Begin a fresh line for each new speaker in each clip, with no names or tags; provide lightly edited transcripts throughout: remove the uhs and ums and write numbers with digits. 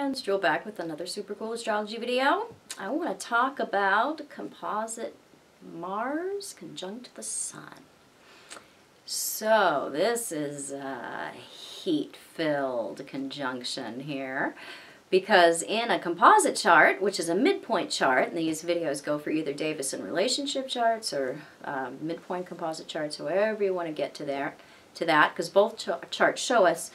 friends, Jewel back with another super cool astrology video. I want to talk about composite Mars conjunct the Sun. So this is a heat-filled conjunction here because in a composite chart, which is a midpoint chart, and these videos go for either Davison relationship charts or midpoint composite charts, however you want to get to that, because both charts show us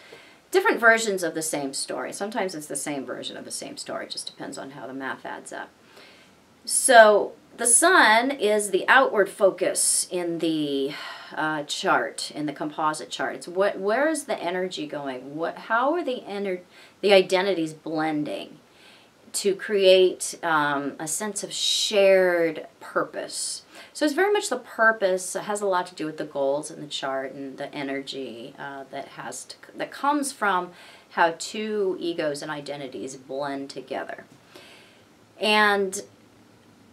different versions of the same story. Sometimes it's the same version of the same story. It just depends on how the math adds up. So the sun is the outward focus in the chart, in the composite chart. It's where is the energy going? How are the identities blending to create a sense of shared purpose? So it's very much the purpose. It has a lot to do with the goals in the chart and the energy that comes from how two egos and identities blend together. And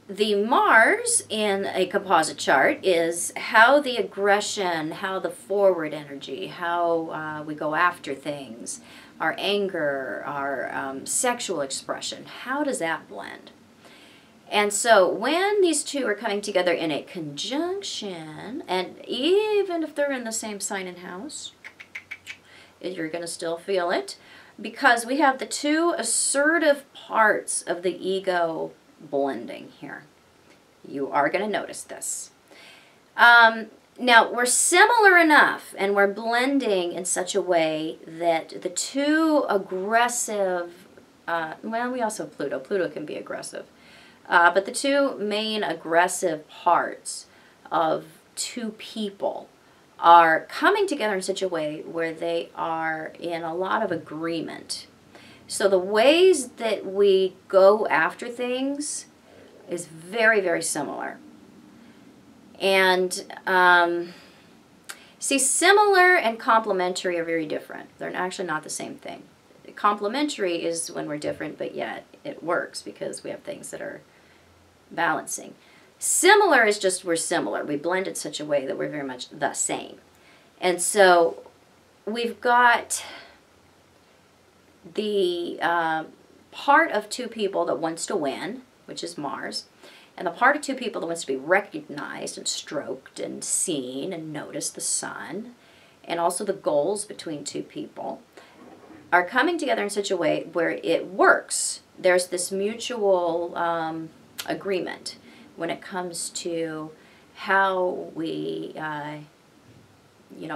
the Mars in a composite chart is how the aggression, how the forward energy, how we go after things, our anger, our sexual expression, how does that blend? And so when these two are coming together in a conjunction, and even if they're in the same sign and house, you're going to still feel it, because we have the two assertive parts of the ego blending here. You are going to notice this. Now, we're similar enough, and we're blending in such a way that the two aggressive, well, we also have Pluto. Pluto can be aggressive. But the two main aggressive parts of two people are coming together in such a way where they are in a lot of agreement. So the ways that we go after things is very, very similar. And see, similar and complementary are very different. They're actually not the same thing. Complementary is when we're different, but yet it works because we have things that are balancing. Similar is just we're similar. We blend in such a way that we're very much the same. And so we've got the part of two people that wants to win, which is Mars, and the part of two people that wants to be recognized and stroked and seen and noticed, the Sun, and also the goals between two people, are coming together in such a way where it works. There's this mutual agreement when it comes to how we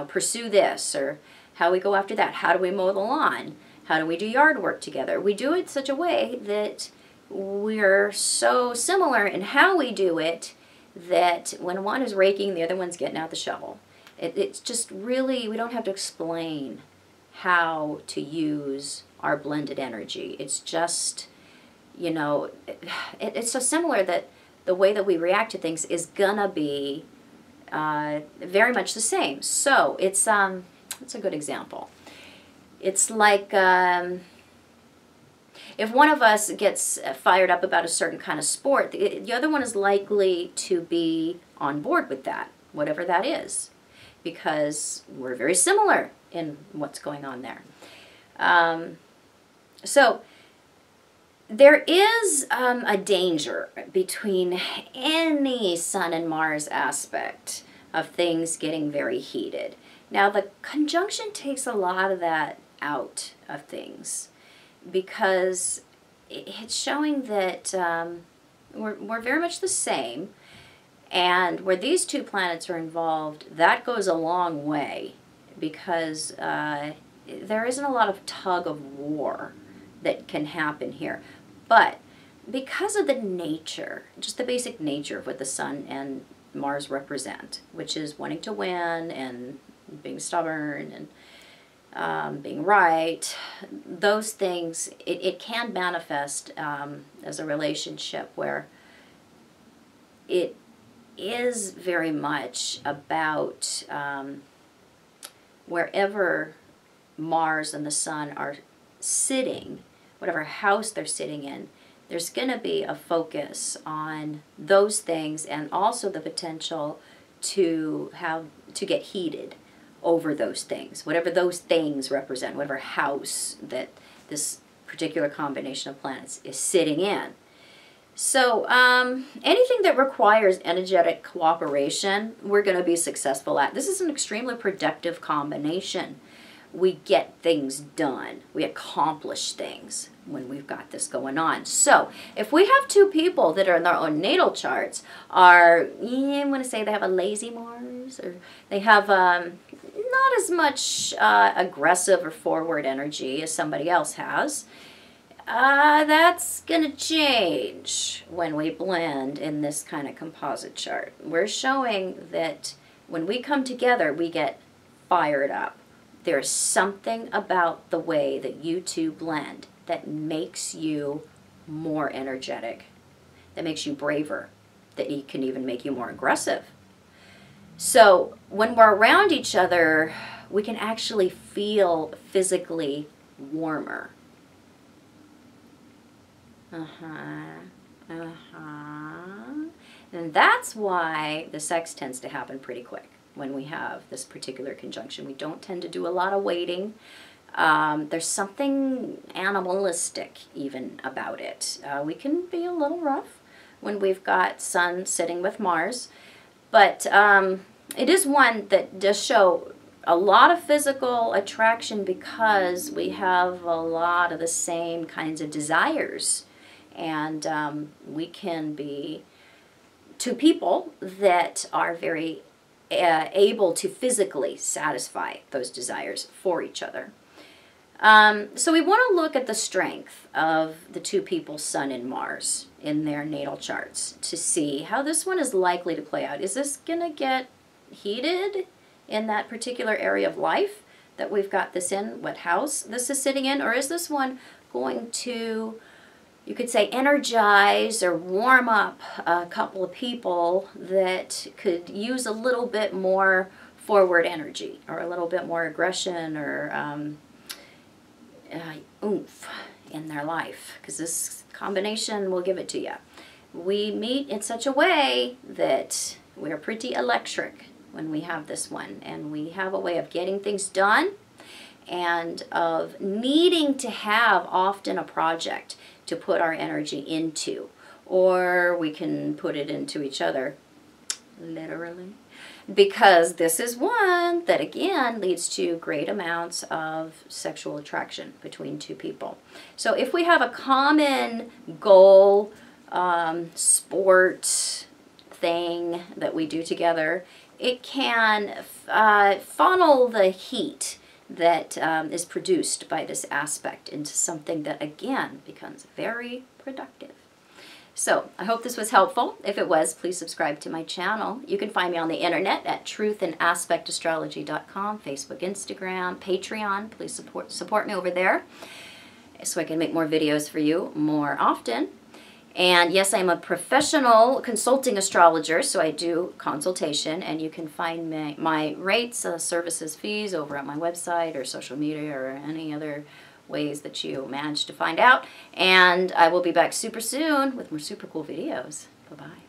pursue this, or how we go after that. How do we mow the lawn? How do we do yard work together? We do it in such a way that we're so similar in how we do it that when one is raking, the other one's getting out the shovel. It's just really, we don't have to explain how to use our blended energy. It's just, it's so similar that the way that we react to things is gonna be very much the same. So it's a good example. It's like if one of us gets fired up about a certain kind of sport, the other one is likely to be on board with that, whatever that is, because we're very similar in what's going on there. So there is a danger between any Sun and Mars aspect of things getting very heated. Now, the conjunction takes a lot of that out of things because it's showing that we're very much the same, and where these two planets are involved, that goes a long way because there isn't a lot of tug of war that can happen here. But because of the nature, just the basic nature of what the Sun and Mars represent, which is wanting to win and being stubborn and being right, those things, it can manifest as a relationship where it is very much about wherever Mars and the Sun are sitting, whatever house they're sitting in, there's going to be a focus on those things and also the potential to get heated over those things, whatever those things represent, whatever house that this particular combination of planets is sitting in. So anything that requires energetic cooperation, we're going to be successful at. This is an extremely productive combination. We get things done. We accomplish things when we've got this going on. So if we have two people that are in their own natal charts are, I'm going to say they have a lazy Mars, or they have not as much aggressive or forward energy as somebody else has, that's going to change when we blend in this kind of composite chart. We're showing that when we come together, we get fired up. There's something about the way that you two blend that makes you more energetic, that makes you braver, that can even make you more aggressive. So when we're around each other, we can actually feel physically warmer. And that's why the sex tends to happen pretty quick when we have this particular conjunction. We don't tend to do a lot of waiting. There's something animalistic even about it. We can be a little rough when we've got Sun sitting with Mars, but it is one that does show a lot of physical attraction because we have a lot of the same kinds of desires. And we can be two people that are very able to physically satisfy those desires for each other. So we want to look at the strength of the two people, Sun and Mars, in their natal charts to see how this one is likely to play out. Is this going to get heated in that particular area of life that we've got this in, what house this is sitting in? Or is this one going to, you could say, energize or warm up a couple of people that could use a little bit more forward energy or a little bit more aggression or oomph in their life? Because this combination will give it to you. We meet in such a way that we're pretty electric when we have this one, and we have a way of getting things done and of needing to have often a project to put our energy into, or we can put it into each other, literally, because this is one that again leads to great amounts of sexual attraction between two people. So if we have a common goal, sport thing that we do together, it can funnel the heat that is produced by this aspect into something that again becomes very productive. So I hope this was helpful. If it was, please subscribe to my channel. You can find me on the internet at truthandaspectastrology.com, Facebook, Instagram, Patreon. Please support me over there so I can make more videos for you more often. And yes, I'm a professional consulting astrologer, so I do consultation, and you can find my rates, services, fees over at my website or social media or any other ways that you manage to find out. And I will be back super soon with more super cool videos. Bye-bye.